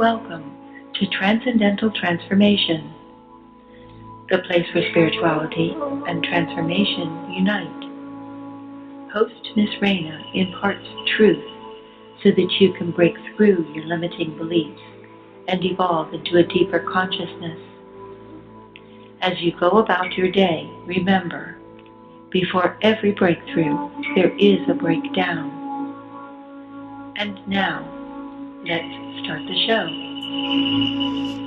welcome to Transcendental Transformation, the place where spirituality and transformation unite. Host Miss Raina imparts truth so that you can break through your limiting beliefs and evolve into a deeper consciousness. As you go about your day, remember, before every breakthrough, there is a breakdown. And now, let's start the show.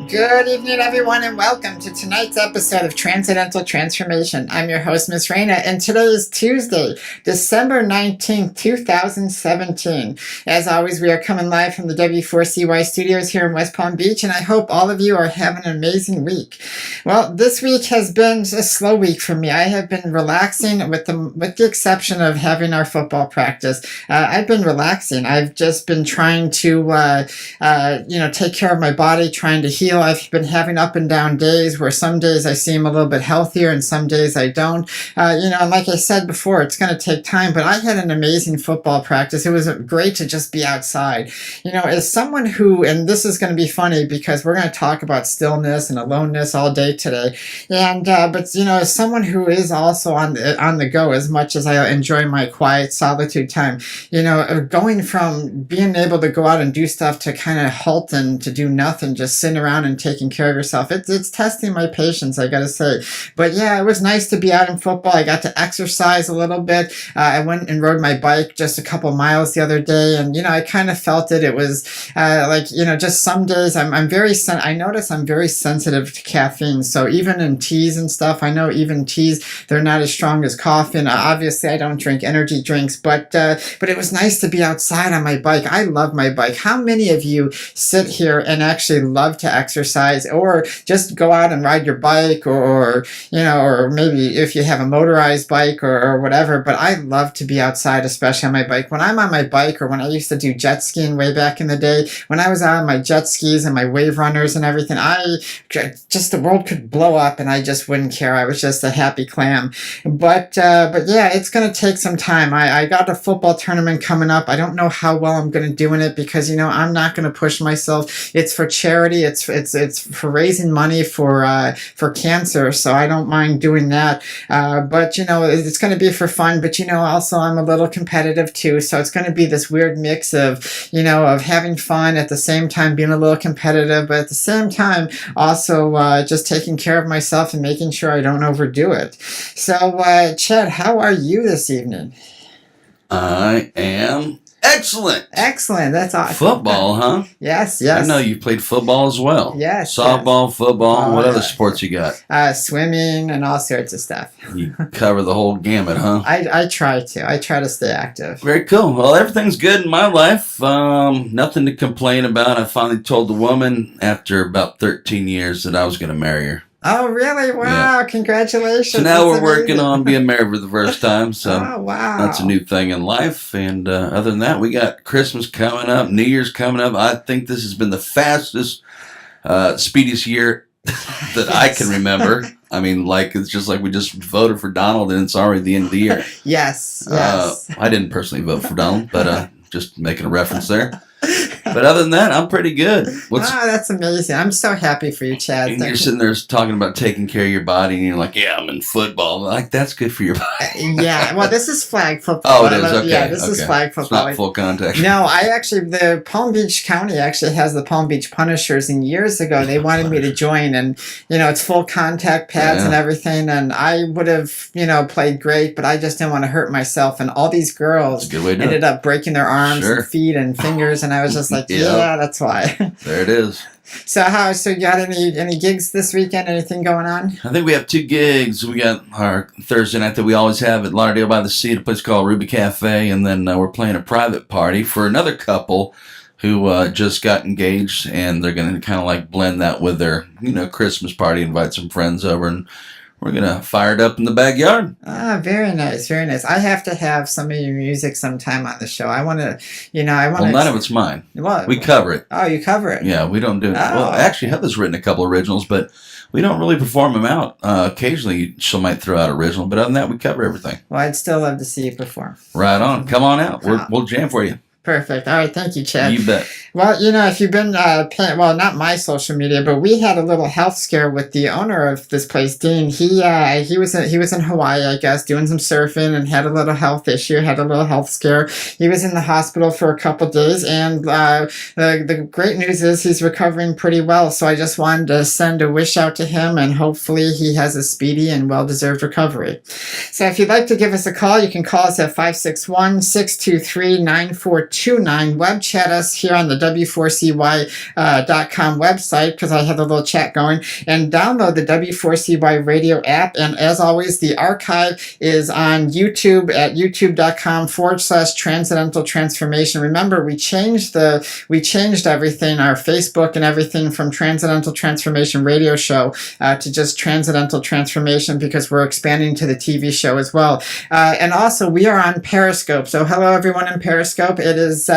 Good evening, everyone, and welcome to tonight's episode of Transcendental Transformation. I'm your host, Miss Raina, and today is Tuesday, December 19th, 2017. As always, we are coming live from the W4CY studios here in West Palm Beach, and I hope all of you are having an amazing week. Well, this week has been a slow week for me. I have been relaxing with the exception of having our football practice. I've been relaxing. I've just been trying to, take care of my body, trying to heal. I've been having up and down days where some days I seem a little bit healthier and some days I don't. And like I said before, it's going to take time, but I had an amazing football practice. It was great to just be outside. As someone who, and this is going to be funny because we're going to talk about stillness and aloneness all day today. But as someone who is also on the go, as much as I enjoy my quiet solitude time, going from being able to go out and do stuff to kind of halt and to do nothing, just sitting around and taking care of yourself. It's testing my patience, I gotta say. But yeah, it was nice to be out in football. I got to exercise a little bit. I went and rode my bike just a couple miles the other day, and I kind of felt it. It was just some days I notice I'm very sensitive to caffeine. So even in teas and stuff, I know even teas, they're not as strong as coffee. And obviously I don't drink energy drinks, but it was nice to be outside on my bike. I love my bike. How many of you sit here and actually love to exercise or just go out and ride your bike or maybe if you have a motorized bike or whatever? But I love to be outside, especially on my bike. When I'm on my bike, or when I used to do jet skiing way back in the day, when I was out on my jet skis and my wave runners and everything, the world could blow up and I just wouldn't care. I was just a happy clam. But yeah, it's going to take some time. I got a football tournament coming up. I don't know how well I'm going to do in it because, I'm not going to push myself. It's for charity. It's for raising money for cancer. So I don't mind doing that. But it's going to be for fun. But, also I'm a little competitive too. So it's going to be this weird mix of having fun at the same time being a little competitive, but at the same time also just taking care of myself and making sure I don't overdo it. So, Chad, how are you this evening? I am excellent. Excellent. That's awesome. Football, huh? Yes. I know you played football as well. Yes. Softball, football. What other sports you got? Swimming and all sorts of stuff. You cover the whole gamut, huh? I try to stay active. Very cool. Well, everything's good in my life. Nothing to complain about. I finally told the woman after about 13 years that I was going to marry her. Oh, really? Wow. Yeah. Congratulations. So now we're working on being married for the first time. So oh, wow. That's a new thing in life. And other than that, we got Christmas coming up, New Year's coming up. I think this has been the fastest, speediest year that I can remember. I mean, it's just like we just voted for Donald and it's already the end of the year. Yes. I didn't personally vote for Donald, but just making a reference there. But other than that, I'm pretty good. That's amazing. I'm so happy for you, Chad. And you're sitting there talking about taking care of your body, and you're like, yeah, I'm in football. Like, that's good for your body. Yeah, well, this is flag football. Oh, it is? Okay. Yeah, this is flag football. It's not full contact. No, the Palm Beach County actually has the Palm Beach Punishers, and years ago they wanted me to join, and, it's full contact pads and everything, and I would have, played great, but I just didn't want to hurt myself, and all these girls ended up breaking their arms and feet and fingers, and I was just like, yeah, that's why. There it is. So you got any gigs this weekend? Anything going on? I think we have 2 gigs. We got our Thursday night that we always have at Lauderdale by the Sea at a place called Ruby Cafe, and then we're playing a private party for another couple who just got engaged, and they're going to kind of like blend that with their Christmas party, invite some friends over, and we're going to fire it up in the backyard. Ah, very nice, very nice. I have to have some of your music sometime on the show. I want to, Well, none of it's mine. What? We cover it. Oh, you cover it? Yeah, we don't do it. Oh. Well, actually, Heather's written a couple originals, but we don't really perform them out. Occasionally, she might throw out original, but other than that, we cover everything. Well, I'd still love to see you perform. Right on. Come on out. We'll jam for you. Perfect. All right. Thank you, Chad. You bet. Well, if you've been paying, well, not my social media, but we had a little health scare with the owner of this place, Dean. He was in Hawaii, I guess, doing some surfing and had a little health issue, had a little health scare. He was in the hospital for a couple days, and the great news is he's recovering pretty well. So I just wanted to send a wish out to him, and hopefully he has a speedy and well-deserved recovery. So if you'd like to give us a call, you can call us at 561-623-9429. Web chat us here on the W4CY.com website, because I have a little chat going, and download the W4CY radio app. And as always, the archive is on YouTube at youtube.com/Transcendental Transformation. Remember, we changed everything, our Facebook and everything, from Transcendental Transformation radio show to just Transcendental Transformation, because we're expanding to the TV show as well. And also, we are on Periscope. So hello everyone in Periscope. It is,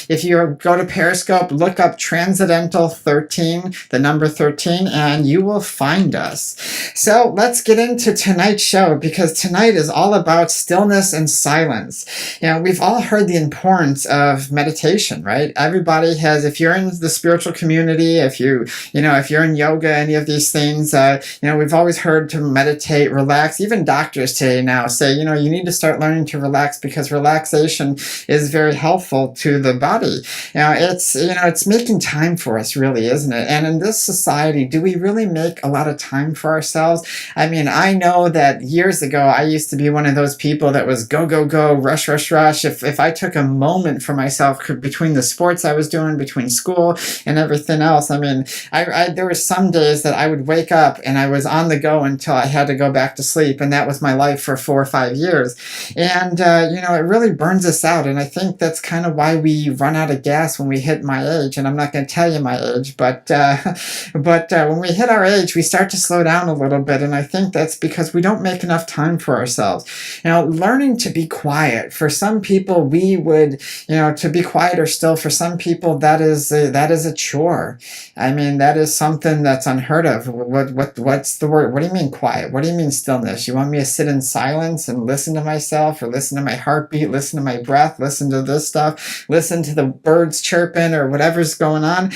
if you go to Periscope, look up Transcendental 13, the number 13, and you will find us. So let's get into tonight's show, because tonight is all about stillness and silence. We've all heard the importance of meditation, right? Everybody has, if you're in the spiritual community, if you're in yoga, any of these things, we've always heard to meditate, relax. Even doctors today now say, you need to start learning to relax, because relaxation is very helpful to the body. It's making time for us, really, isn't it? And in this society, do we really make a lot of time for ourselves? I mean, I know that years ago, I used to be one of those people that was go, go, go, rush, rush, rush. If I took a moment for myself between the sports I was doing, between school and everything else, I mean, there were some days that I would wake up and I was on the go until I had to go back to sleep. And that was my life for 4 or 5 years. And, it really burns us out. And I think that's kind of why we run out of gas when we hit my age. And I'm not going to tell you my age, but when we hit our age, we start to slow down a little bit. And I think that's because we don't make enough time for ourselves. Learning to be quiet. For some people, we would, to be quiet or still, for some people, that is a chore. I mean, that is something that's unheard of. What's the word? What do you mean quiet? What do you mean stillness? You want me to sit in silence and listen to myself, or listen to my heartbeat, listen to my breath, listen to this stuff, listen to the birds chirping, or whatever's going on?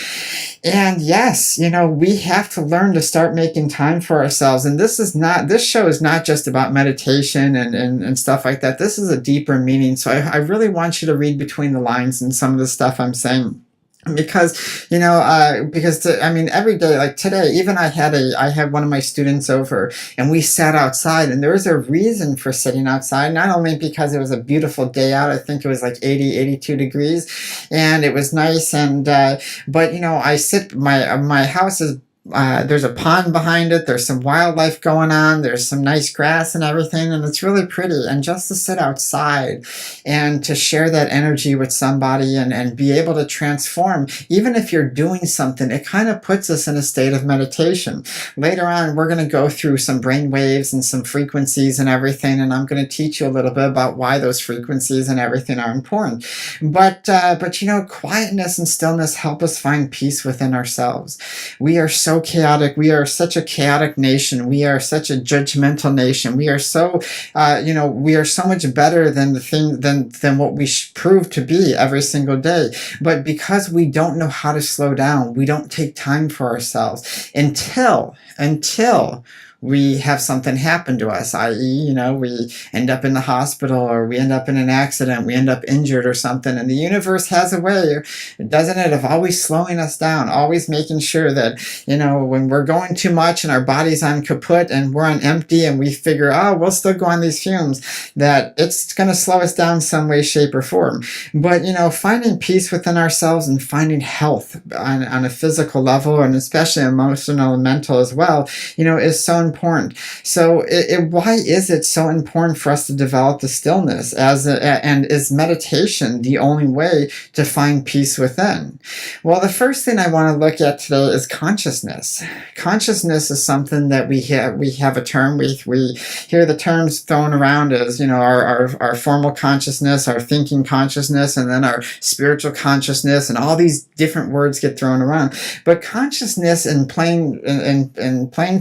And yes, we have to learn to start making time for ourselves. And this show is not just about meditation and stuff like that. This is a deeper meaning. So I really want you to read between the lines in some of the stuff I'm saying. Because every day, like today, even I had one of my students over, and we sat outside, and there was a reason for sitting outside, not only because it was a beautiful day out. I think it was like 82 degrees, and it was nice. And but my house is, there's a pond behind it, there's some wildlife going on, there's some nice grass and everything, and it's really pretty. And just to sit outside and to share that energy with somebody and be able to transform, even if you're doing something, it kind of puts us in a state of meditation. Later on, we're going to go through some brain waves and some frequencies and everything, and I'm going to teach you a little bit about why those frequencies and everything are important. But quietness and stillness help us find peace within ourselves. We are so chaotic. We are such a chaotic nation. We are such a judgmental nation. We are so, we are so much better than than what we prove to be every single day. But because we don't know how to slow down, we don't take time for ourselves until we have something happen to us, i.e., we end up in the hospital, or we end up in an accident, we end up injured or something. And the universe has a way, doesn't it, of always slowing us down, always making sure that, when we're going too much and our body's on kaput and we're on empty and we figure, we'll still go on these fumes, that it's going to slow us down some way, shape, or form. But, finding peace within ourselves and finding health on a physical level, and especially emotional and mental as well, is so important. So why is it so important for us to develop the stillness and is meditation the only way to find peace within? Well, the first thing I want to look at today is consciousness. Consciousness is something that we have a term. We hear the terms thrown around as, our formal consciousness, our thinking consciousness, and then our spiritual consciousness, and all these different words get thrown around. But consciousness in plain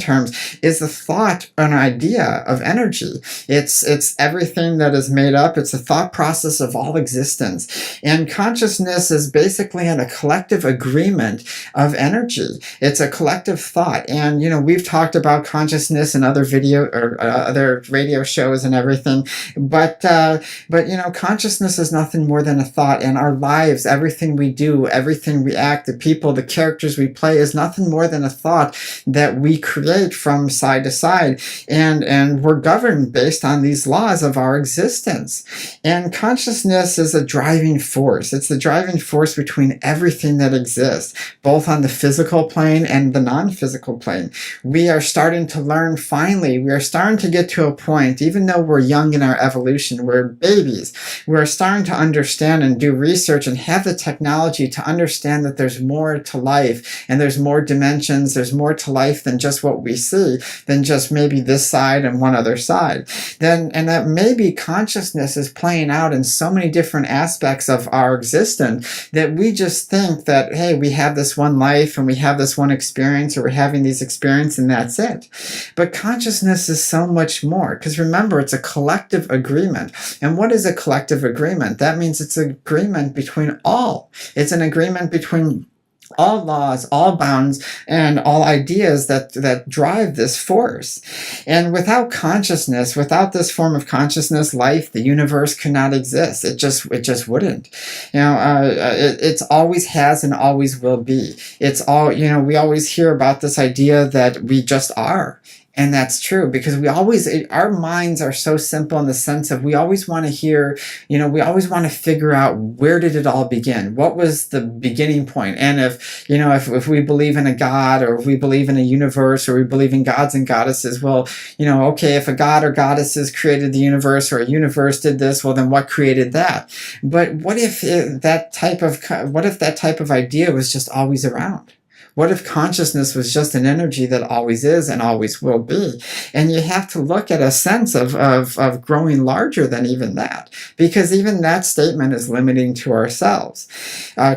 terms is is a thought, an idea of energy. It's everything that is made up. It's a thought process of all existence. And consciousness is basically a collective agreement of energy. It's a collective thought. And, we've talked about consciousness in other video or other radio shows and everything. But consciousness is nothing more than a thought. And our lives, everything we do, everything we act, the people, the characters we play is nothing more than a thought that we create from side to side. And we're governed based on these laws of our existence. And consciousness is a driving force. It's the driving force between everything that exists, both on the physical plane and the non-physical plane. We are starting to learn, finally, we are starting to get to a point, even though we're young in our evolution, we're babies, we're starting to understand and do research and have the technology to understand that there's more to life, and there's more dimensions, there's more to life than just what we see, than just maybe this side and one other side. And that maybe consciousness is playing out in so many different aspects of our existence that we just think that, hey, we have this one life and we have this one experience, or we're having these experiences and that's it. But consciousness is so much more, because remember, it's a collective agreement. And what is a collective agreement? That means it's an agreement between all. It's an agreement between all laws, all bounds, and all ideas that drive this force. And without consciousness, without this form of consciousness, life, the universe could not exist. It just wouldn't. It's always has and always will be. It's all, we always hear about this idea that we just are. And that's true, because our minds are so simple in the sense of we always want to hear, we always want to figure out, where did it all begin? What was the beginning point? And if we believe in a God, or if we believe in a universe, or we believe in gods and goddesses, well, okay, if a god or goddesses created the universe, or a universe did this, well, then what created that? But what if that type of idea was just always around? What if consciousness was just an energy that always is and always will be? And you have to look at a sense of growing larger than even that, because even that statement is limiting to ourselves.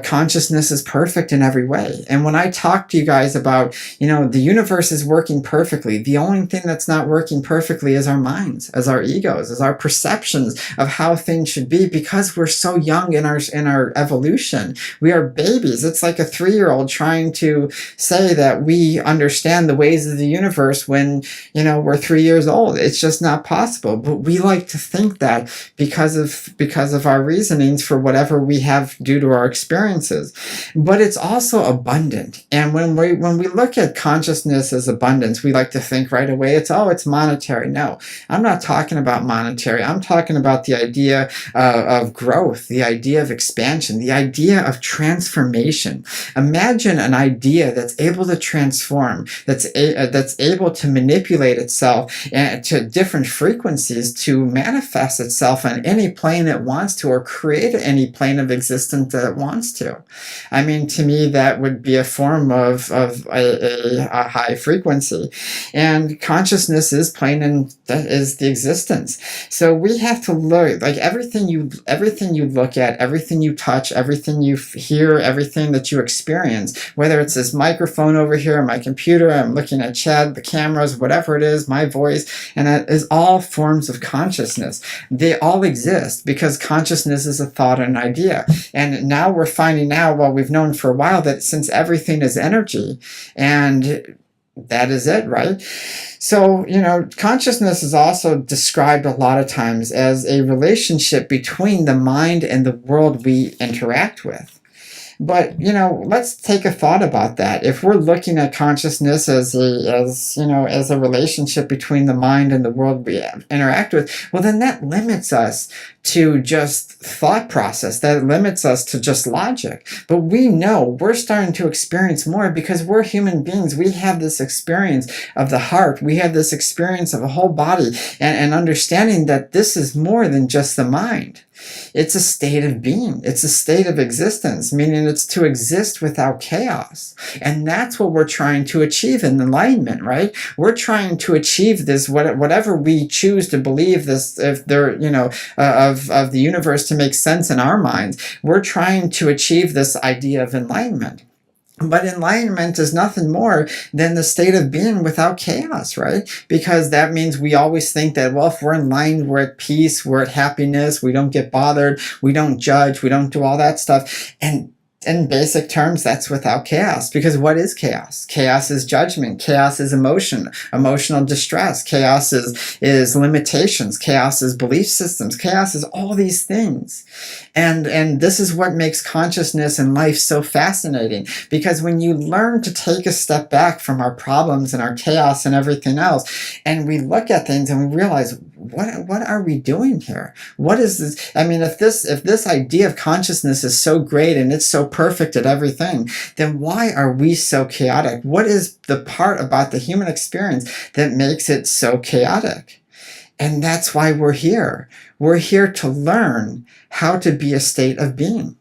Consciousness is perfect in every way. And when I talk to you guys about, the universe is working perfectly, the only thing that's not working perfectly is our minds, as our egos, as our perceptions of how things should be, because we're so young in our evolution. We are babies. It's like a 3-year-old trying to say that we understand the ways of the universe when, we're 3 years old. It's just not possible. But we like to think that because of our reasonings for whatever we have due to our experiences. But it's also abundant. And when we look at consciousness as abundance, we like to think right away it's monetary. No, I'm not talking about monetary. I'm talking about the idea of growth, the idea of expansion, the idea of transformation. Imagine an idea that's able to transform, that's able to manipulate itself to different frequencies to manifest itself on any plane it wants to, or create any plane of existence that it wants to. I mean, to me, that would be a form of a high frequency. And consciousness is plane, and that is the existence. So we have to learn, like everything you look at, everything you touch, everything you hear, everything that you experience, whether it's this microphone over here on my computer, I'm looking at Chad, the cameras, whatever it is, my voice, and that is all forms of consciousness. They all exist because consciousness is a thought and an idea. And now we're finding out, well, we've known for a while, that since everything is energy, and that is it, right? So, consciousness is also described a lot of times as a relationship between the mind and the world we interact with. But, let's take a thought about that. If we're looking at consciousness as a relationship between the mind and the world we interact with, well, then that limits us to just thought process. That limits us to just logic. But we know we're starting to experience more because we're human beings. We have this experience of the heart. We have this experience of a whole body, and understanding that this is more than just the mind. It's a state of being. It's a state of existence, meaning it's to exist without chaos. And that's what we're trying to achieve in enlightenment, right? We're trying to achieve this, whatever we choose to believe this, if they're, of the universe to make sense in our minds. We're trying to achieve this idea of enlightenment. But enlightenment is nothing more than the state of being without chaos, right? Because that means we always think that, well, if we're enlightened, we're at peace, we're at happiness, we don't get bothered, we don't judge, we don't do all that stuff. And in basic terms, that's without chaos. Because what is chaos? Chaos is judgment. Chaos is emotion, emotional distress. Chaos is limitations. Chaos is belief systems. Chaos is all these things. And this is what makes consciousness and life so fascinating. Because when you learn to take a step back from our problems and our chaos and everything else, and we look at things and we realize, what are we doing here? What is this? I mean, if this idea of consciousness is so great and it's so perfect at everything, then why are we so chaotic? What is the part about the human experience that makes it so chaotic? And that's why we're here. We're here to learn how to be a state of being.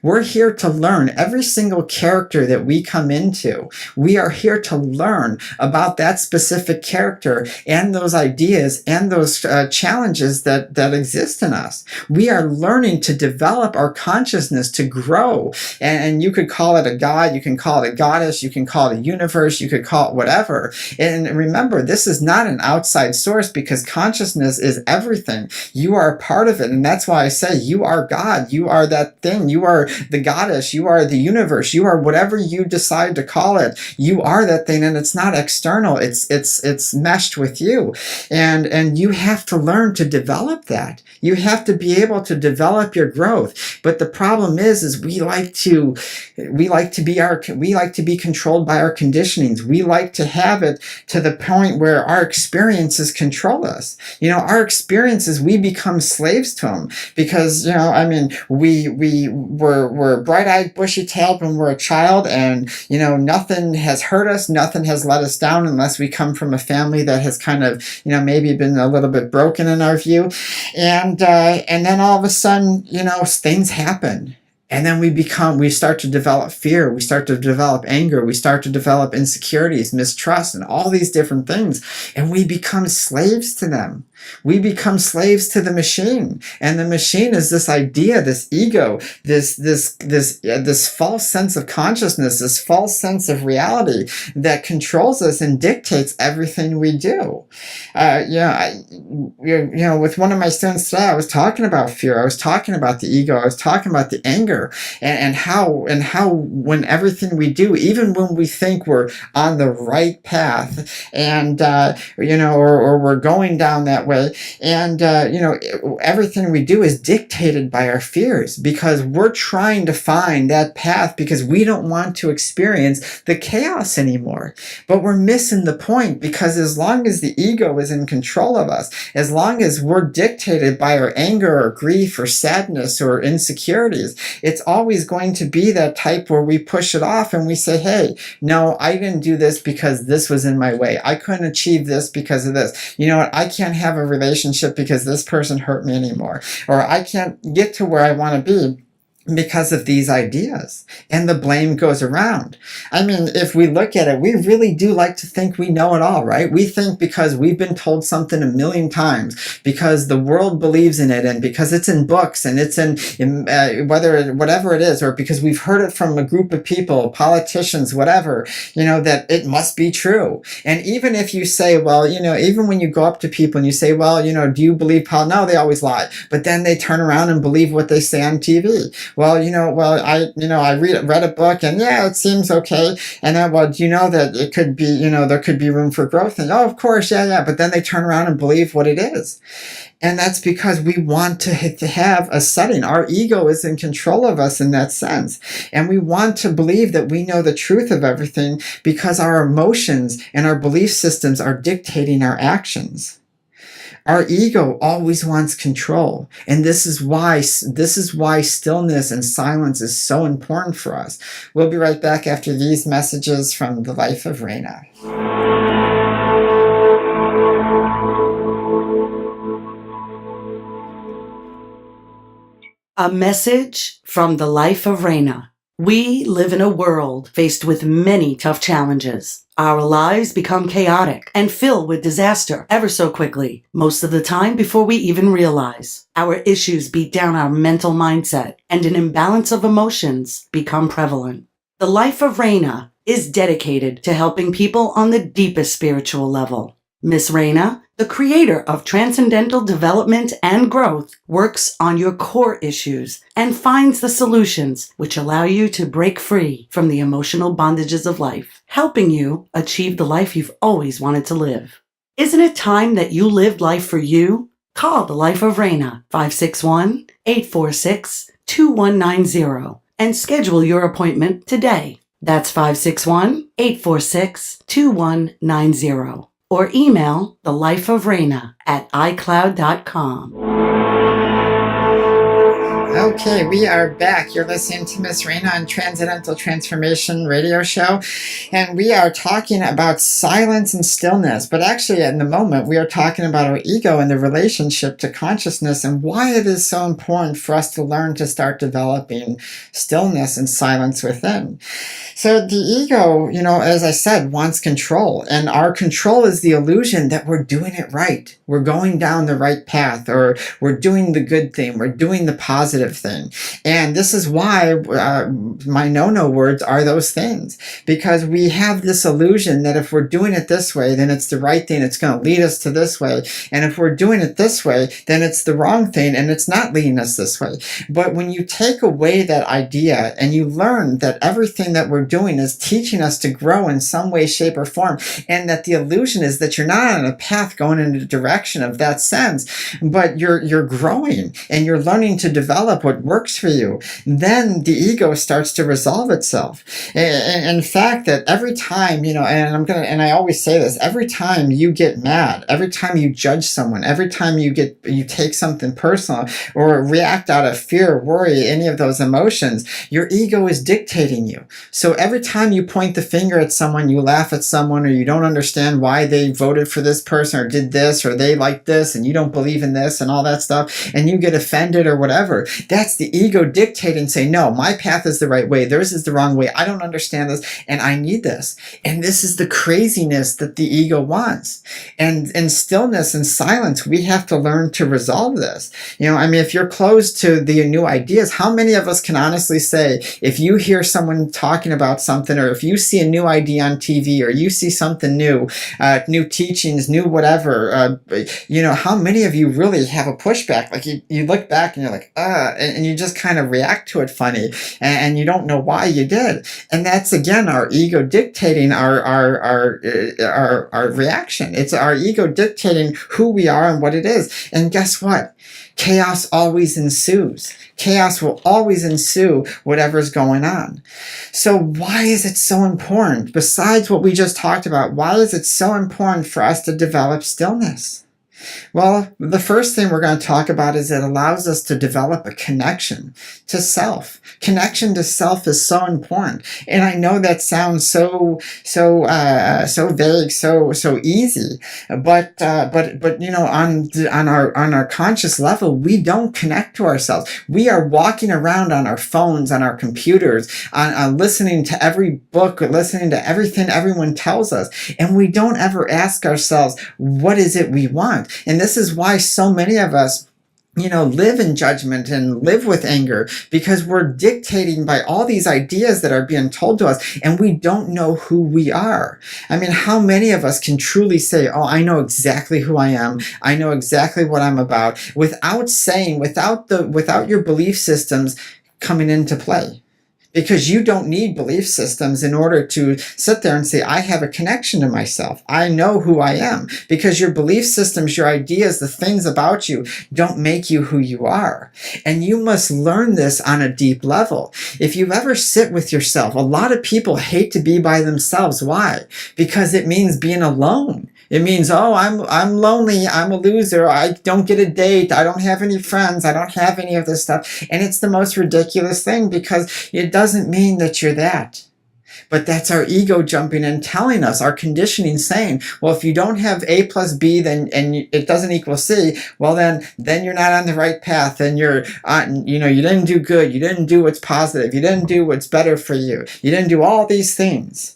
We're here to learn every single character that we come into. We are here to learn about that specific character and those ideas and those challenges that exist in us. We are learning to develop our consciousness, to grow. And you could call it a god, you can call it a goddess, you can call it a universe, you could call it whatever. And remember, this is not an outside source, because consciousness is everything. You are a part of it. And that's why I say you are God. You are that thing. You are the goddess, you are the universe, you are whatever you decide to call it. You are that thing, and it's not external. It's meshed with you. And you have to learn to develop that. You have to be able to develop your growth. But the problem is we like to be controlled by our conditionings. We like to have it to the point where our experiences control us. Our experiences, we become slaves to them, because we're bright-eyed, bushy-tailed when we're a child, and nothing has hurt us, nothing has let us down, unless we come from a family that has kind of maybe been a little bit broken in our view, and then all of a sudden things happen. And then we start to develop fear, we start to develop anger, we start to develop insecurities, mistrust, and all these different things. And we become slaves to them. We become slaves to the machine. And the machine is this idea, this ego, this false sense of consciousness, this false sense of reality that controls us and dictates everything we do. With one of my students today, I was talking about fear. I was talking about the ego. I was talking about the anger, and how when everything we do, even when we think we're on the right path, and or we're going down that way, and everything we do is dictated by our fears, because we're trying to find that path because we don't want to experience the chaos anymore. But we're missing the point, because as long as the ego is in control of us, as long as we're dictated by our anger or grief or sadness or insecurities, it's always going to be that type where we push it off and we say, hey, no, I didn't do this because this was in my way. I couldn't achieve this because of this. You know what? I can't have a relationship because this person hurt me anymore. Or I can't get to where I want to be because of these ideas. And the blame goes around. I mean, if we look at it, we really do like to think we know it all, right? We think because we've been told something a million times, because the world believes in it, and because it's in books, and it's in whatever it is, or because we've heard it from a group of people, politicians, whatever, that it must be true. And even if you say, well, even when you go up to people and you say, well, do you believe no, they always lie. But then they turn around and believe what they say on TV. I read a book, and yeah, it seems okay. And then, well, do you know that it could be, there could be room for growth? And oh, of course, yeah. But then they turn around and believe what it is. And that's because we want to have a setting. Our ego is in control of us in that sense. And we want to believe that we know the truth of everything, because our emotions and our belief systems are dictating our actions. Our ego always wants control. And this is why stillness and silence is so important for us. We'll be right back after these messages from the life of Raina. A message from the life of Raina. We live in a world faced with many tough challenges. Our lives become chaotic and filled with disaster ever so quickly, most of the time before we even realize. Our issues beat down our mental mindset, and an imbalance of emotions become prevalent. The Life of Raina is dedicated to helping people on the deepest spiritual level. Miss Raina, the creator of Transcendental Development and Growth, works on your core issues and finds the solutions which allow you to break free from the emotional bondages of life, helping you achieve the life you've always wanted to live. Isn't it time that you lived life for you? Call the Life of Raina 561-846-2190 and schedule your appointment today. That's 561-846-2190. Or email thelifeofraina@icloud.com. Okay, we are back. You're listening to Miss Raina on Transcendental Transformation Radio Show, and we are talking about silence and stillness. But actually, in the moment, we are talking about our ego and the relationship to consciousness and why it is so important for us to learn to start developing stillness and silence within. So the ego, as I said, wants control, and our control is the illusion that we're doing it right. We're going down the right path, or we're doing the good thing. We're doing the positive thing. And this is why my no-no words are those things, because we have this illusion that if we're doing it this way, then it's the right thing. It's going to lead us to this way. And if we're doing it this way, then it's the wrong thing and it's not leading us this way. But when you take away that idea and you learn that everything that we're doing is teaching us to grow in some way, shape, or form, and that the illusion is that you're not on a path going in the direction of that sense, but you're growing and you're learning to develop what works for you, then the ego starts to resolve itself. In fact, that every time, and I always say this, every time you get mad, every time you judge someone, every time you take something personal or react out of fear, worry, any of those emotions, your ego is dictating you. So every time you point the finger at someone, you laugh at someone, or you don't understand why they voted for this person or did this, or they like this and you don't believe in this and all that stuff, and you get offended or whatever, that's the ego dictating, saying, no, my path is the right way, theirs is the wrong way, I don't understand this, and I need this. And this is the craziness that the ego wants. And in stillness and silence, we have to learn to resolve this. If you're closed to the new ideas, how many of us can honestly say, if you hear someone talking about something, or if you see a new idea on TV, or you see something new, new teachings, new whatever, how many of you really have a pushback? Like you look back and you're like, and you just kind of react to it funny, and you don't know why you did. And that's, again, our ego dictating our reaction. It's our ego dictating who we are and what it is. And guess what? Chaos always ensues. Chaos will always ensue whatever's going on. So why is it so important? Besides what we just talked about, why is it so important for us to develop stillness? Well, the first thing we're going to talk about is it allows us to develop a connection to self. Connection to self is so important. And I know that sounds so vague, so easy. But on our conscious level, we don't connect to ourselves. We are walking around on our phones, on our computers, on listening to every book, listening to everything everyone tells us. And we don't ever ask ourselves, what is it we want? And this is why so many of us live in judgment and live with anger, because we're dictating by all these ideas that are being told to us, and we don't know who we are. How many of us can truly say, oh, I know exactly who I am, I know exactly what I'm about, without your belief systems coming into play? Because you don't need belief systems in order to sit there and say, I have a connection to myself. I know who I am. Because your belief systems, your ideas, the things about you don't make you who you are. And you must learn this on a deep level. If you ever sit with yourself, a lot of people hate to be by themselves. Why? Because it means being alone. It means, oh, I'm lonely, I'm a loser, I don't get a date, I don't have any friends, I don't have any of this stuff. And it's the most ridiculous thing, because it doesn't mean that you're that. But that's our ego jumping in, telling us, our conditioning saying, well, if you don't have A plus B, then it doesn't equal C, well, then you're not on the right path, and you didn't do good, you didn't do what's positive, you didn't do what's better for you, you didn't do all these things.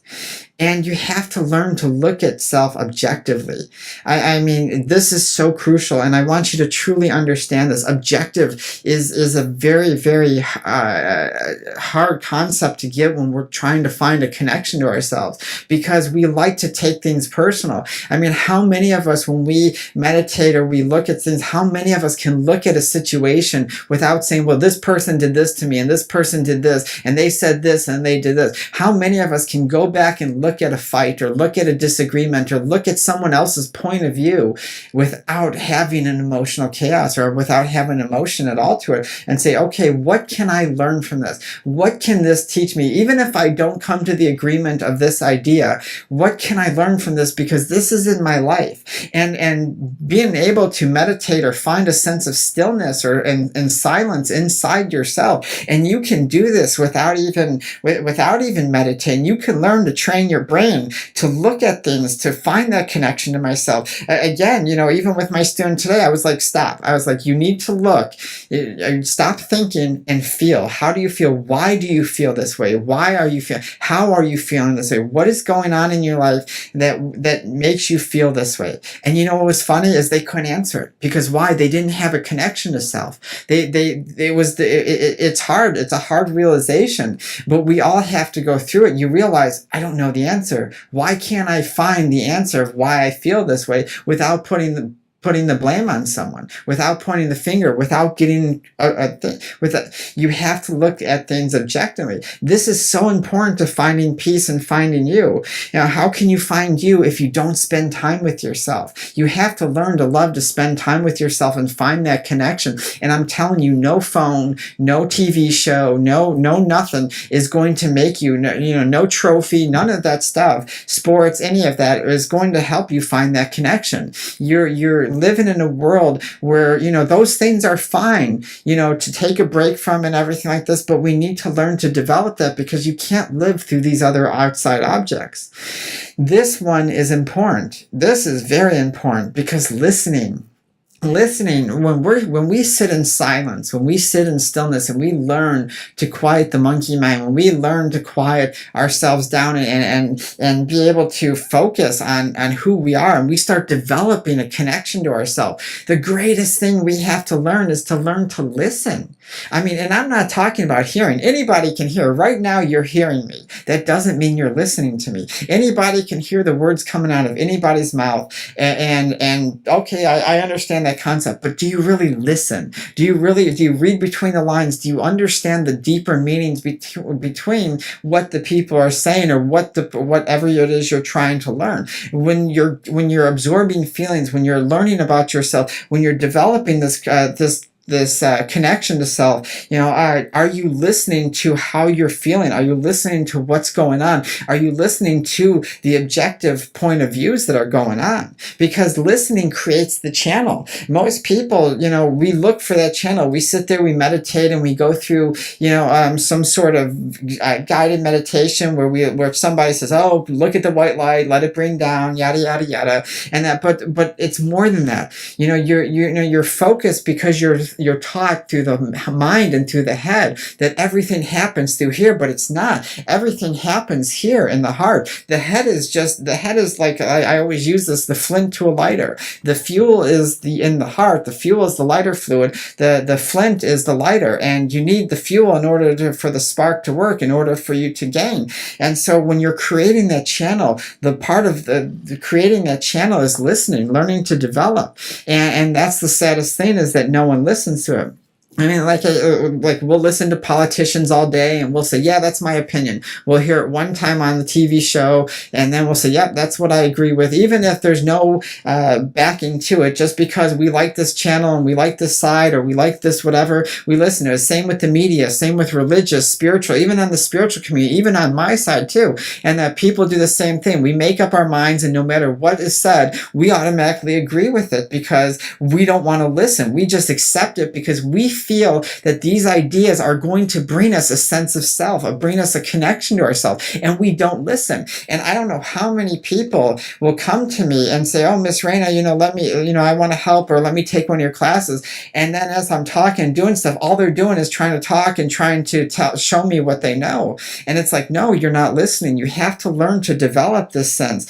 And you have to learn to look at self objectively. I mean, this is so crucial, and I want you to truly understand this. Objective is a very, very hard concept to get when we're trying to find a connection to ourselves, because we like to take things personal. I mean, how many of us, when we meditate or we look at things, how many of us can look at a situation without saying, well, this person did this to me, and this person did this, and they said this, and they did this? How many of us can go back and look at a fight or look at a disagreement or look at someone else's point of view without having an emotional chaos or without having emotion at all to it, and say, okay, what can I learn from this? What can this teach me? Even if I don't come to the agreement of this idea, what can I learn from this? Because this is in my life. And being able to meditate or find a sense of stillness or and silence inside yourself, and you can do this without even meditating. You can learn to train your brain to look at things, to find that connection to myself. Again, even with my student today, I was like, stop. I was like, you need to look, stop thinking and feel. How do you feel? Why do you feel this way? Why are you feeling? How are you feeling this way? What is going on in your life that makes you feel this way? And what was funny is they couldn't answer it, because why? They didn't have a connection to self. It's hard. It's a hard realization, but we all have to go through it. You realize, I don't know the answer. Why can't I find the answer of why I feel this way without putting the blame on someone, without pointing the finger, without getting you have to look at things objectively. This is so important to finding peace and finding you. How can you find you if you don't spend time with yourself? You have to learn to love to spend time with yourself and find that connection. And I'm telling you, no phone, no TV show, no nothing is going to make you, no trophy, none of that stuff, sports, any of that is going to help you find that connection. You're living in a world where, those things are fine, to take a break from and everything like this, but we need to learn to develop that, because you can't live through these other outside objects. This one is important. This is very important, because listening, when we sit in silence, when we sit in stillness, and we learn to quiet the monkey mind, when we learn to quiet ourselves down and be able to focus on who we are, and we start developing a connection to ourselves, the greatest thing we have to learn is to learn to listen. I mean, and I'm not talking about hearing. Anybody can hear. Right now, you're hearing me. That doesn't mean you're listening to me. Anybody can hear the words coming out of anybody's mouth, and okay, I understand that concept, but do you really listen? Do you read between the lines? Do you understand the deeper meanings between what the people are saying, or whatever it is you're trying to learn? When you're absorbing feelings, when you're learning about yourself, when you're developing this connection to self, are you listening to how you're feeling? Are you listening to what's going on? Are you listening to the objective point of views that are going on? Because listening creates the channel. Most people, we look for that channel. We sit there, we meditate, and we go through, some sort of guided meditation where somebody says, oh, look at the white light, let it bring down, yada, yada, yada. And that, but it's more than that. You're focused because you're taught through the mind and through the head that everything happens through here, but it's not. Everything happens here in the heart. The head is like, I always use this, the flint to a lighter. The fuel is in the heart. The fuel is the lighter fluid. The flint is the lighter, and you need the fuel in order for the spark to work, in order for you to gain. And so when you're creating that channel, the part of the creating that channel is listening, learning to develop. And that's the saddest thing, is that no one listens to it. I mean, like we'll listen to politicians all day, and we'll say, yeah, that's my opinion. We'll hear it one time on the TV show, and then we'll say, yep, that's what I agree with, even if there's no backing to it, just because we like this channel and we like this side, or we like this whatever, we listen to it. Same with the media, same with religious, spiritual, even on the spiritual community, even on my side too. And that people do the same thing. We make up our minds, and no matter what is said, we automatically agree with it, because we don't want to listen. We just accept it because we feel that these ideas are going to bring us a sense of self, or bring us a connection to ourselves, and we don't listen. And I don't know how many people will come to me and say, oh, Miss Raina, let me, I want to help, or let me take one of your classes. And then as I'm talking, doing stuff, all they're doing is trying to talk and trying to show me what they know. And it's like, no, you're not listening. You have to learn to develop this sense.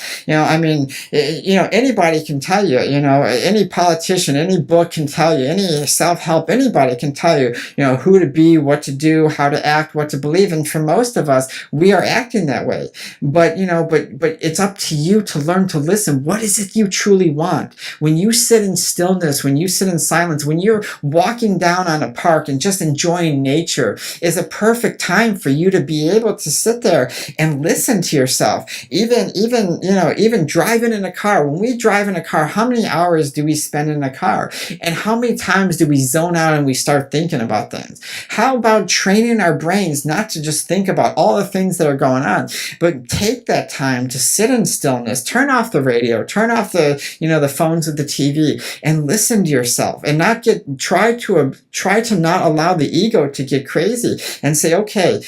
Anybody can tell you, any politician, any book can tell you, any self-help, anybody can tell you, who to be, what to do, how to act, what to believe. And for most of us, we are acting that way. But it's up to you to learn to listen. What is it you truly want? When you sit in stillness, when you sit in silence, when you're walking down on a park and just enjoying nature, is a perfect time for you to be able to sit there and listen to yourself. Even driving in a car. When we drive in a car, how many hours do we spend in a car? And how many times do we zone out and we start thinking about things? How about training our brains not to just think about all the things that are going on, but take that time to sit in stillness, turn off the radio, turn off the phones with the TV, and listen to yourself, and try to not allow the ego to get crazy and say, okay,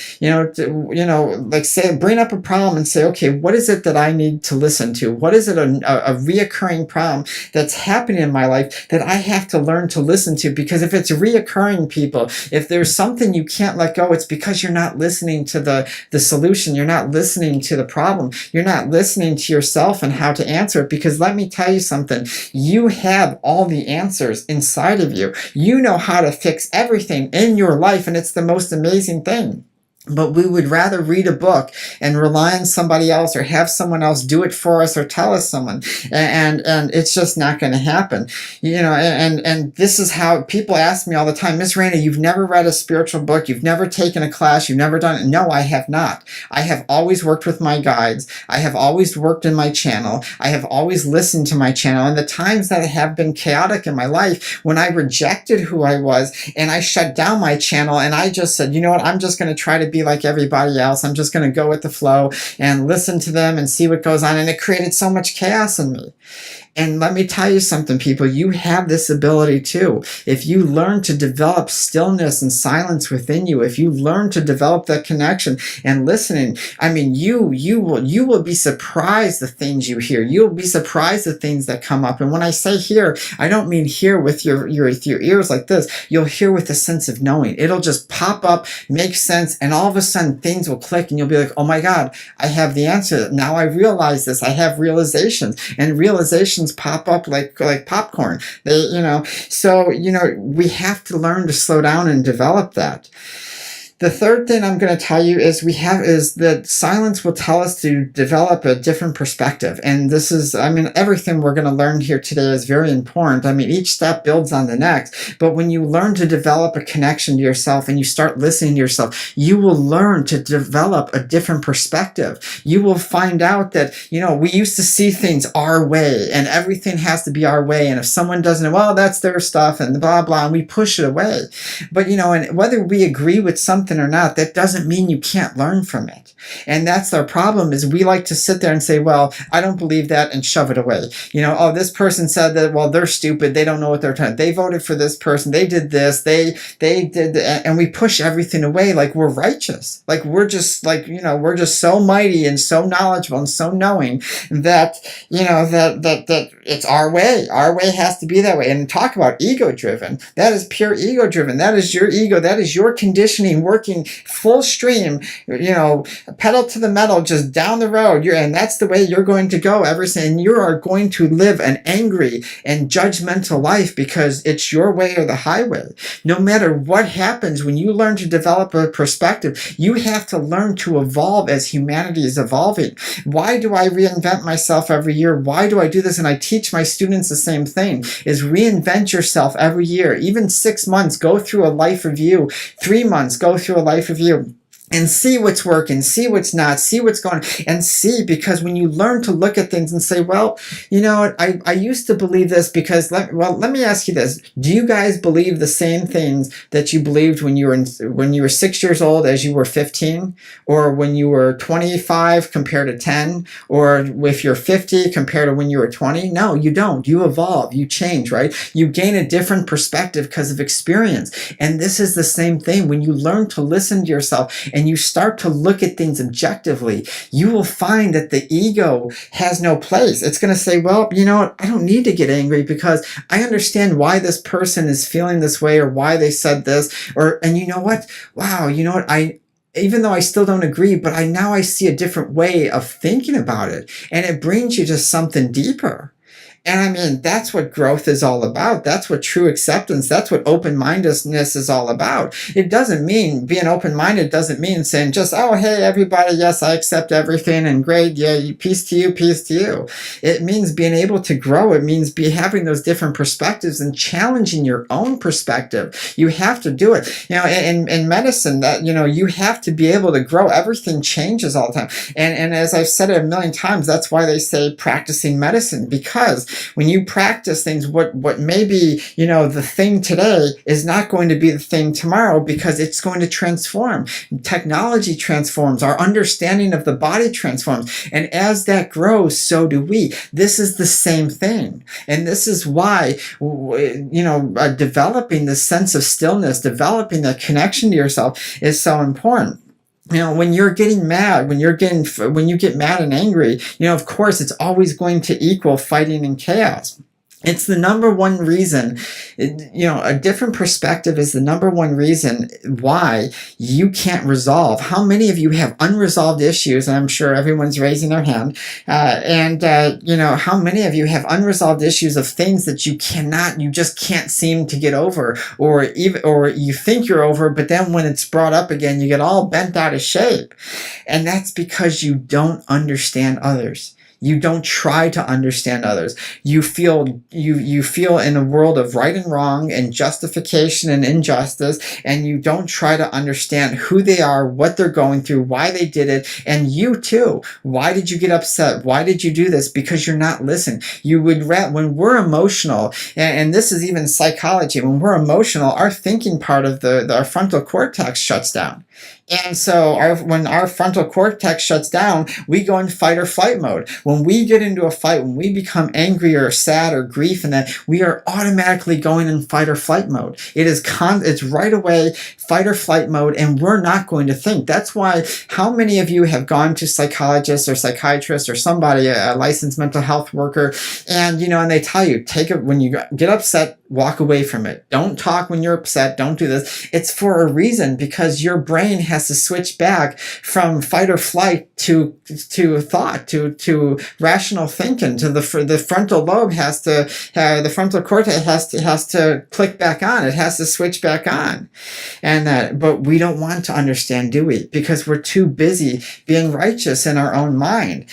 bring up a problem and say, okay, what is it that I need to listen to? What is it, a reoccurring problem that's happening in my life that I have to learn to listen to? Because if it's reoccurring, people, if there's something you can't let go, it's because you're not listening to the solution. You're not listening to the problem. You're not listening to yourself and how to answer it. Because let me tell you something, you have all the answers inside of you. You know how to fix everything in your life, and it's the most amazing thing. But we would rather read a book and rely on somebody else, or have someone else do it for us, or tell us someone. And it's just not going to happen. And this is how people ask me all the time, Miss Raina, you've never read a spiritual book. You've never taken a class. You've never done it. No, I have not. I have always worked with my guides. I have always worked in my channel. I have always listened to my channel. And the times that have been chaotic in my life, when I rejected who I was and I shut down my channel and I just said, you know what, I'm just going to try to be like everybody else. I'm just going to go with the flow and listen to them and see what goes on. And it created so much chaos in me. And let me tell you something, people, you have this ability too. If you learn to develop stillness and silence within you, if you learn to develop that connection and listening, you will be surprised the things you hear. You'll be surprised the things that come up. And when I say hear, I don't mean hear with your ears like this. You'll hear with a sense of knowing. It'll just pop up, make sense, and all of a sudden things will click and you'll be like, oh my God, I have the answer. Now I realize this. I have realizations, and realizations pop up like popcorn. So we have to learn to slow down and develop that. The third thing I'm going to tell you is that silence will tell us to develop a different perspective. And this is, everything we're going to learn here today is very important. Each step builds on the next. But when you learn to develop a connection to yourself and you start listening to yourself, you will learn to develop a different perspective. You will find out that, we used to see things our way and everything has to be our way. And if someone doesn't, well, that's their stuff and blah, blah, and we push it away. But, and whether we agree with something or not, that doesn't mean you can't learn from it. And that's our problem, is we like to sit there and say, well, I don't believe that, and shove it away. Oh, this person said that, well, they're stupid. They don't know what they're trying. They voted for this person. They did this. They did that. And we push everything away like we're righteous. Like we're just we're just so mighty and so knowledgeable and so knowing that, that it's our way. Our way has to be that way. And talk about ego driven. That is pure ego driven. That is your ego. That is your conditioning working full stream, pedal to the metal, just down the road. And that's the way you're going to go ever since. And you are going to live an angry and judgmental life because it's your way or the highway. No matter what happens, when you learn to develop a perspective, you have to learn to evolve as humanity is evolving. Why do I reinvent myself every year? Why do I do this? And I teach my students the same thing, is reinvent yourself every year. Even 6 months, go through a life review. 3 months, go through a life review. and see what's working, see what's not, see what's going, and see, because when you learn to look at things and say, well, you know, I used to believe this because, let me ask you this. Do you guys believe the same things that you believed when you were 6 years old as you were 15, or when you were 25 compared to 10, or if you're 50 compared to when you were 20? No, you don't. You evolve, you change, right? You gain a different perspective because of experience. And this is the same thing. When you learn to listen to yourself and you start to look at things objectively, you will find that the ego has no place. It's going to say, well, you know what? I don't need to get angry because I understand why this person is feeling this way, or why they said this, and you know what? Wow, you know what? Even though I still don't agree, but I see a different way of thinking about it. And it brings you to something deeper. And I mean, that's what growth is all about. That's what true acceptance, that's what open-mindedness is all about. It doesn't mean, being open-minded doesn't mean saying just, oh, hey, everybody, yes, I accept everything and great, yeah, peace to you, peace to you. It means being able to grow. It means having those different perspectives and challenging your own perspective. You have to do it. You know, in medicine, that, you know, you have to be able to grow. Everything changes all the time. And as I've said it a million times, that's why they say practicing medicine, because when you practice things, what may be, you know, the thing today is not going to be the thing tomorrow, because it's going to transform. Technology transforms. Our understanding of the body transforms. And as that grows, so do we. This is the same thing. And this is why, you know, developing this sense of stillness, developing that connection to yourself is so important. You know, when you're getting mad, when you get mad and angry, you know, of course, it's always going to equal fighting and chaos. It's the number one reason, you know, a different perspective is the number one reason why you can't resolve. How many of you have unresolved issues? And I'm sure everyone's raising their hand. You know, how many of you have unresolved issues of things that you just can't seem to get over, or you think you're over, but then when it's brought up again, you get all bent out of shape. And that's because you don't understand others. You don't try to understand others. You feel in a world of right and wrong and justification and injustice, and you don't try to understand who they are, what they're going through, why they did it, and you too. Why did you get upset? Why did you do this? Because you're not listening. When we're emotional, and this is even psychology, when we're emotional, our thinking part of our frontal cortex shuts down. And so when our frontal cortex shuts down, we go in fight or flight mode. When we get into a fight, when we become angry or sad or grief, and that, we are automatically going in fight or flight mode. It's right away fight or flight mode, and we're not going to think. That's why, how many of you have gone to psychologists or psychiatrists or somebody, a licensed mental health worker, and you know, and they tell you, when you get upset, walk away from it. Don't talk when you're upset. Don't do this. It's for a reason, because your brain has to switch back from fight or flight to thought, to rational thinking, to the frontal lobe the frontal cortex has to click back on. It has to switch back on. But we don't want to understand, do we? Because we're too busy being righteous in our own mind.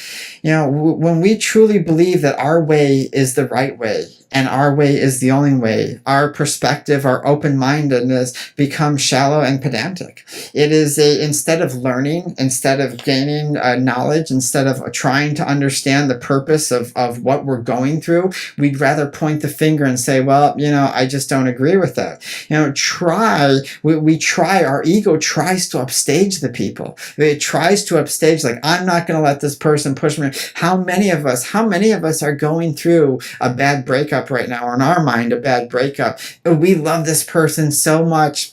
You know, when we truly believe that our way is the right way, and our way is the only way, our perspective, our open-mindedness becomes shallow and pedantic. It is instead of learning, instead of gaining knowledge, instead of trying to understand the purpose of what we're going through, we'd rather point the finger and say, well, you know, I just don't agree with that. You know, we try, our ego tries to upstage the people. It tries to upstage, like, I'm not going to let this person push me. How many of us are going through a bad breakup right now, or in our mind, a bad breakup? We love this person so much,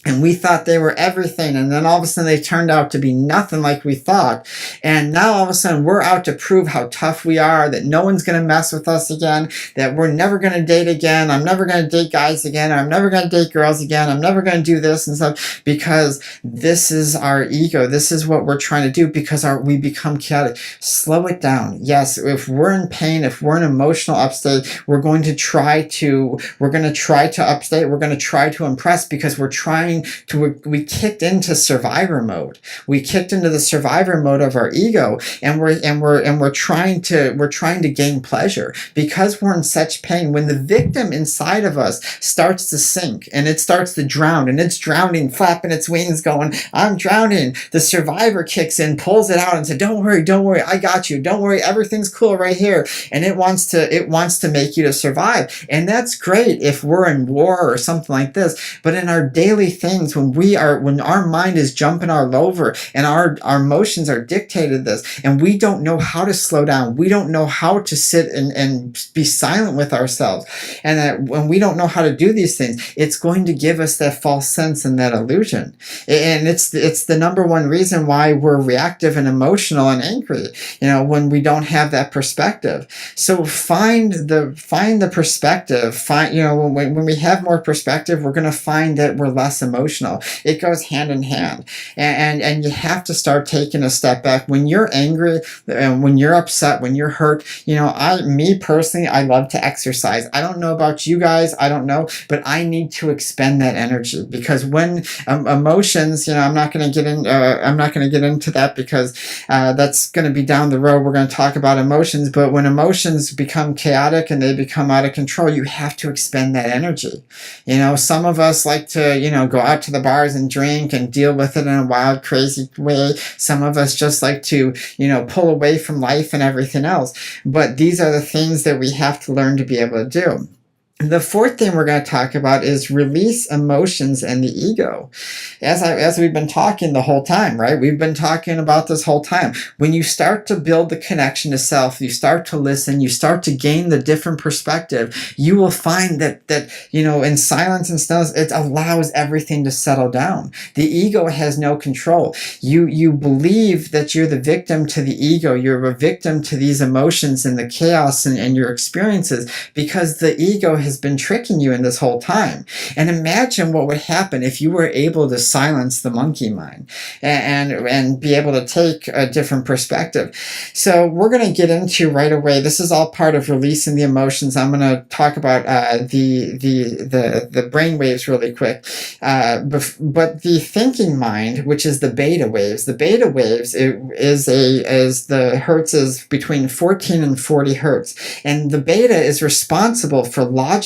and we thought they were everything, and then all of a sudden they turned out to be nothing like we thought. And now all of a sudden we're out to prove how tough we are, that no one's going to mess with us again, that we're never going to date again, I'm never going to date guys again, I'm never going to date girls again, I'm never going to do this and stuff, because this is our ego. This is what we're trying to do, because we become chaotic. Slow it down. Yes, if we're in pain, if we're in emotional upstate, we're going to try to upstate, we're going to try to impress, because we're trying we kicked into survivor mode. We kicked into the survivor mode of our ego, and we're trying to gain pleasure because we're in such pain. When the victim inside of us starts to sink and it starts to drown, and it's drowning, flapping its wings, going, "I'm drowning," the survivor kicks in, pulls it out, and says, don't worry, I got you. Don't worry, everything's cool right here. And it wants to make you to survive. And that's great if we're in war or something like this. But in our daily things, when our mind is jumping all over and our emotions are dictated this, and we don't know how to slow down, we don't know how to sit and be silent with ourselves, and that when we don't know how to do these things, it's going to give us that false sense and that illusion. And it's the number one reason why we're reactive and emotional and angry, when we don't have that perspective. So find the perspective. When we have more perspective, we're going to find that we're less emotional. It goes hand in hand, and you have to start taking a step back when you're angry, when you're upset, when you're hurt. Me personally, I love to exercise. I don't know about you guys, I don't know, but I need to expend that energy, because when emotions, I'm not going to get into that, because that's going to be down the road. We're going to talk about emotions, but when emotions become chaotic and they become out of control, you have to expend that energy. Some of us like to, go out to the bars and drink and deal with it in a wild, crazy way. Some of us just like to, pull away from life and everything else. But these are the things that we have to learn to be able to do. The fourth thing we're going to talk about is release emotions and the ego. As we've been talking the whole time, right? We've been talking about this whole time. When you start to build the connection to self, you start to listen, you start to gain the different perspective, you will find that in silence and stillness, it allows everything to settle down. The ego has no control. You believe that you're the victim to the ego. You're a victim to these emotions and the chaos and your experiences, because the ego has been tricking you in this whole time. And imagine what would happen if you were able to silence the monkey mind and be able to take a different perspective. So we're going to get into right away. This is all part of releasing the emotions. I'm going to talk about the brain waves really quick. But the thinking mind, which is the beta waves, is the hertz is between 14 and 40 hertz. And the beta is responsible for logic,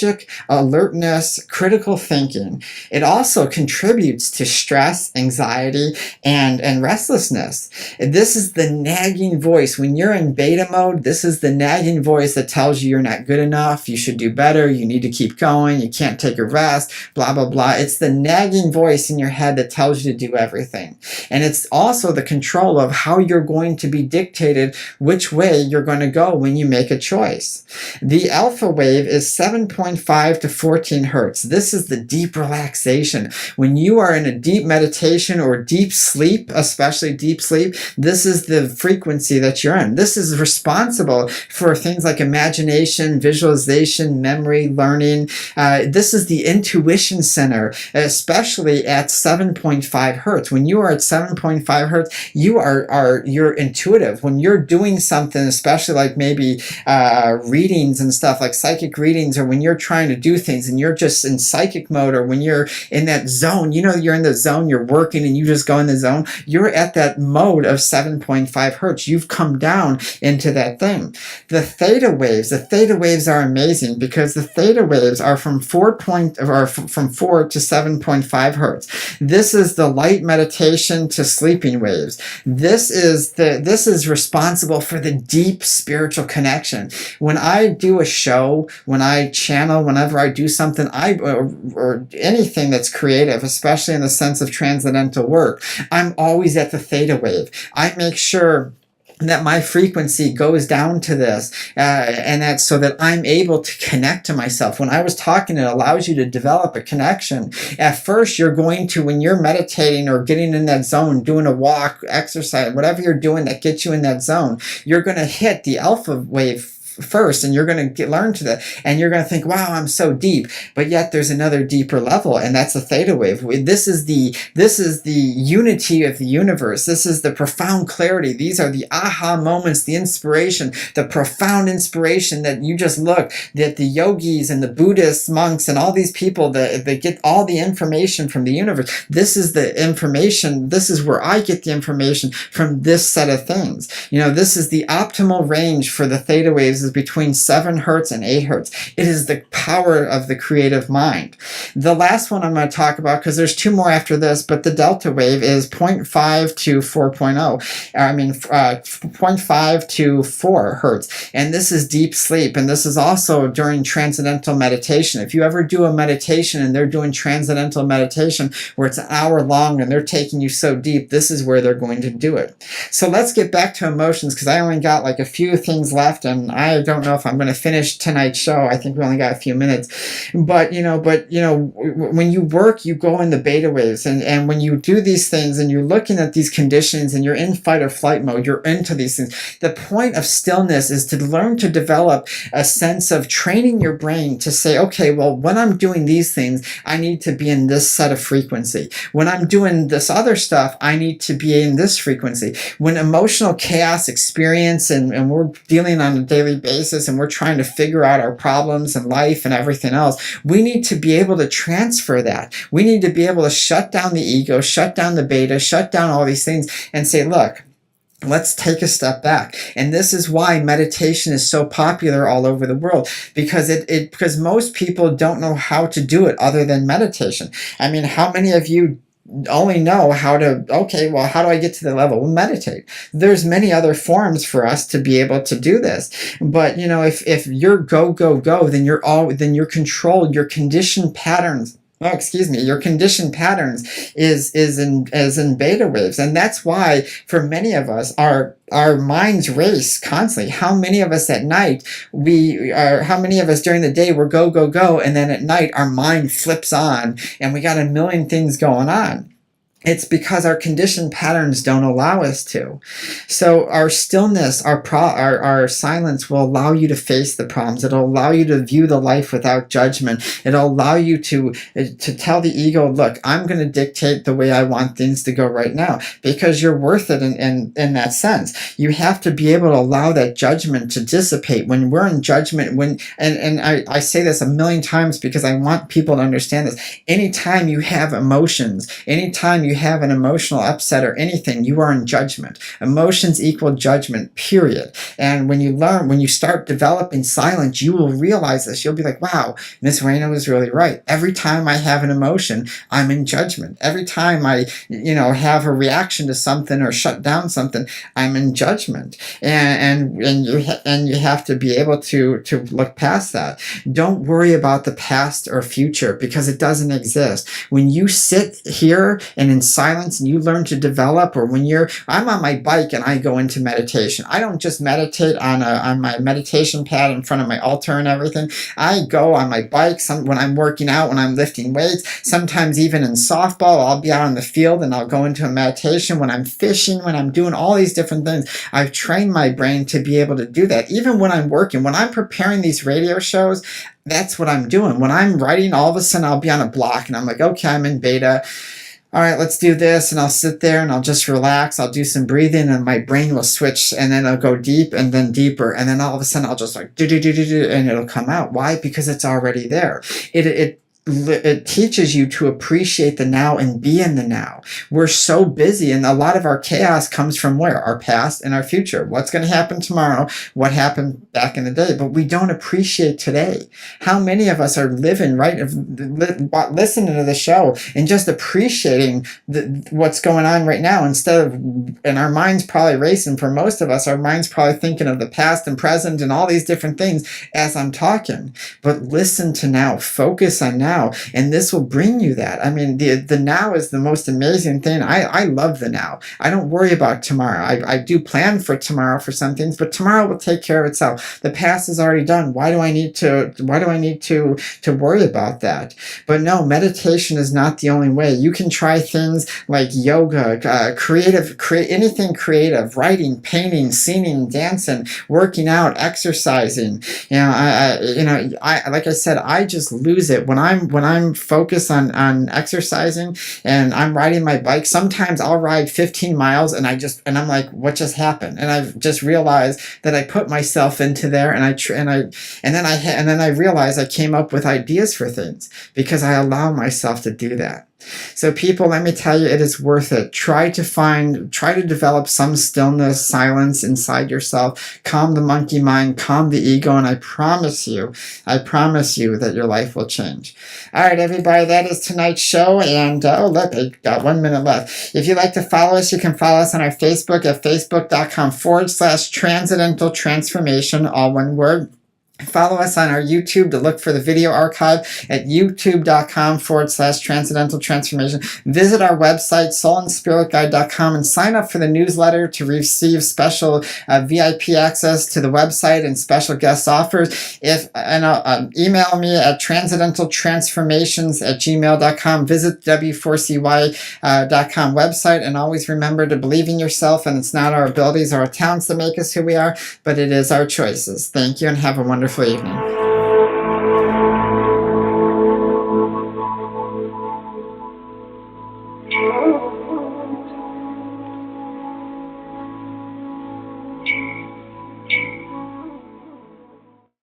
alertness, critical thinking. It also contributes to stress, anxiety, and restlessness. This is the nagging voice. When you're in beta mode, this is the nagging voice that tells you you're not good enough, you should do better, you need to keep going, you can't take a rest, blah, blah, blah. It's the nagging voice in your head that tells you to do everything. And it's also the control of how you're going to be dictated, which way you're going to go when you make a choice. The alpha wave is 7.5 to 14 hertz. This is the deep relaxation. When you are in a deep meditation or deep sleep, especially deep sleep, this is the frequency that you're in. This is responsible for things like imagination, visualization, memory, learning. This is the intuition center, especially at 7.5 hertz. When you are at 7.5 hertz, you're intuitive. When you're doing something, especially like maybe readings and stuff, like psychic readings, or when you're trying to do things and you're just in psychic mode, or when you're in that zone, you're in the zone, you're working and you just go in the zone, you're at that mode of 7.5 hertz. You've come down into that thing. The theta waves are amazing, because the theta waves are from 4 to 7.5 hertz. This is the light meditation to sleeping waves. This is responsible for the deep spiritual connection. When I do a show, when I channel, whenever I do something, or anything that's creative, especially in the sense of transcendental work, I'm always at the theta wave. I make sure that my frequency goes down to this, and that's so that I'm able to connect to myself. When I was talking, it allows you to develop a connection. At first, when you're meditating or getting in that zone, doing a walk, exercise, whatever you're doing that gets you in that zone, you're going to hit the alpha wave first, and you're going to learn to that, and you're going to think, wow, I'm so deep. But yet there's another deeper level, and that's a theta wave. This is the unity of the universe. This is the profound clarity. These are the aha moments, the inspiration, the profound inspiration that you just look, that the yogis and the Buddhists, monks, and all these people that get all the information from the universe. This is the information. This is where I get the information from this set of things. This is the optimal range for the theta waves is between 7 hertz and 8 hertz. It is the power of the creative mind. The last one I'm going to talk about, because there's 2 more after this, but the delta wave is 0.5 to 4.0. 0.5 to 4 hertz. And this is deep sleep. And this is also during transcendental meditation. If you ever do a meditation and they're doing transcendental meditation where it's an hour long and they're taking you so deep, this is where they're going to do it. So let's get back to emotions, because I only got like a few things left, and I don't know if I'm going to finish tonight's show. I think we only got a few minutes. But when you work, you go in the beta waves, and when you do these things and you're looking at these conditions and you're in fight or flight mode, you're into these things. The point of stillness is to learn to develop a sense of training your brain to say, okay, well, when I'm doing these things, I need to be in this set of frequency. When I'm doing this other stuff, I need to be in this frequency. When emotional chaos experience and we're dealing on a daily basis and we're trying to figure out our problems in life and everything else, we need to be able to transfer that. We need to be able to shut down the ego, shut down the beta, shut down all these things and say, look, let's take a step back. And this is why meditation is so popular all over the world, because because most people don't know how to do it other than meditation. I mean, how many of you only know how to, okay, well, how do I get to the level? Well, meditate. There's many other forms for us to be able to do this. But, if you're go, then you're controlled, your conditioned patterns. Your conditioned patterns is in beta waves. And that's why for many of us, our minds race constantly. How many of us at night, how many of us during the day we're go, and then at night our mind flips on and we got a million things going on. It's because our conditioned patterns don't allow us to. So our stillness, our silence will allow you to face the problems. It'll allow you to view the life without judgment. It'll allow you to tell the ego, look, I'm going to dictate the way I want things to go right now, because you're worth it in that sense. You have to be able to allow that judgment to dissipate. When we're in judgment, and I say this a million times because I want people to understand this. Anytime you have emotions, anytime you have an emotional upset or anything, you are in judgment. Emotions equal judgment, period. And when you start developing silence, you will realize this. You'll be like, wow, Miss Raina was really right. Every time I have an emotion, I'm in judgment. Every time I, have a reaction to something or shut down something, I'm in judgment. And you have to be able to look past that. Don't worry about the past or future, because it doesn't exist. When you sit here and in silence and you learn to develop, or I'm on my bike and I go into meditation. I don't just meditate on my meditation pad in front of my altar and everything. I go on my bike when I'm working out, when I'm lifting weights, sometimes even in softball, I'll be out on the field and I'll go into a meditation. When I'm fishing, when I'm doing all these different things, I've trained my brain to be able to do that. Even when I'm working, when I'm preparing these radio shows, that's what I'm doing. When I'm writing, all of a sudden I'll be on a block and I'm like, okay, I'm in beta. All right, let's do this. And I'll sit there and I'll just relax. I'll do some breathing and my brain will switch, and then I'll go deep and then deeper. And then all of a sudden I'll just like do, and it'll come out. Why? Because it's already there. It teaches you to appreciate the now and be in the now. We're so busy, and a lot of our chaos comes from where? Our past and our future. What's going to happen tomorrow? What happened back in the day? But we don't appreciate today. How many of us are living, right, listening to the show and just appreciating what's going on right now, and our mind's probably racing. For most of us, our mind's probably thinking of the past and present and all these different things as I'm talking. But listen to now. Focus on now. now, and this will bring you that. I mean, the now is the most amazing thing. I love the now. I don't worry about tomorrow. I do plan for tomorrow for some things, but tomorrow will take care of itself. The past is already done. Why do I need to worry about that? But no, meditation is not the only way. You can try things like yoga, anything creative, writing, painting, singing, dancing, working out, exercising. Like I said, I just lose it when I'm focused on exercising and I'm riding my bike. Sometimes I'll ride 15 miles and I'm like, what just happened? And I've just realized that I put myself into there, and then I realized I came up with ideas for things because I allow myself to do that. So people, let me tell you, it is worth it. Try to develop some stillness, silence inside yourself. Calm the monkey mind, calm the ego, and I promise you that your life will change. All right, everybody, that is tonight's show. And look, I got 1 minute left. If you'd like to follow us, you can follow us on our Facebook at facebook.com/Transcendental Transformation, all one word. Follow us on our YouTube to look for the video archive at youtube.com/Transcendental Transformation. Visit our website, soulandspiritguide.com, and sign up for the newsletter to receive special VIP access to the website and special guest offers. Email me at transcendentaltransformations@gmail.com. Visit w4cy.com website, and always remember to believe in yourself, and it's not our abilities or our talents that make us who we are, but it is our choices. Thank you, and have a wonderful evening.